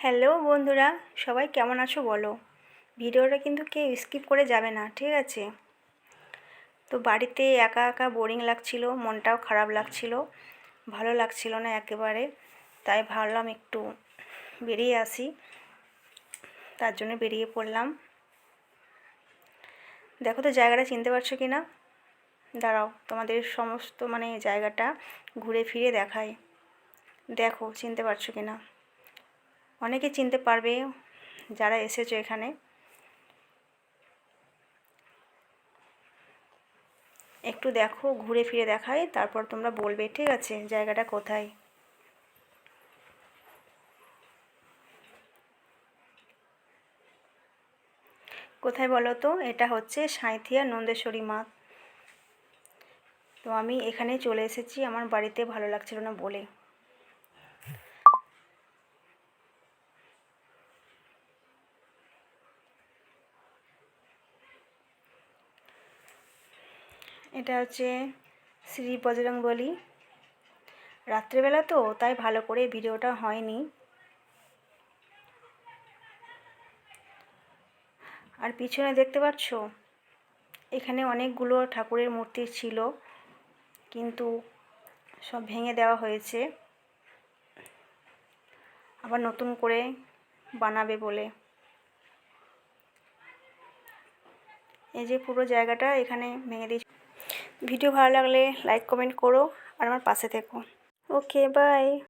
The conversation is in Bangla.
হ্যালো বন্ধুরা, সবাই কেমন আছো বলো। ভিডিওটা কিন্তু কেউ স্কিপ করে যাবে না, ঠিক আছে? তো বাড়িতে একা একা বোরিং লাগছিল, মনটাও খারাপ লাগছিল, ভালো লাগছিল না একেবারে। তাই ভাবলাম একটু বেরিয়ে আসি, তার জন্য বেরিয়ে পড়লাম। দেখো তো জায়গাটা চিনতে পারছো কি না? দাঁড়াও, তোমাদের সমস্ত জায়গাটা ঘুরে ফিরে দেখাই। দেখো চিনতে পারছো কি না? অনেকে চিনতে পারবে যারা এসেছো এখানে। একটু দেখো, ঘুরে ফিরে দেখাই, তারপর তোমরা বলবে, ঠিক আছে, জায়গাটা কোথায়। কোথায় বলো তো? এটা হচ্ছে সাঁইথিয়া নন্দেশ্বরী মা। তো আমি এখানে চলে এসেছি, আমার বাড়িতে ভালো লাগছিল না বলে। এটা হচ্ছে শ্রী বজরংবলী। রাত্রেবেলা তো তাই ভালো করে ভিডিওটা হয়নি। আর পিছনে দেখতে পাচ্ছ, এখানে অনেকগুলো ঠাকুরের মূর্তি ছিল, কিন্তু সব ভেঙে দেওয়া হয়েছে, আবার নতুন করে বানাবে বলে। এই যে পুরো জায়গাটা এখানে ভেঙে দিয়েছে। ভিডিও ভালো লাগলে লাইক কমেন্ট করো আর আমার পাশে থেকো। ওকে, বাই।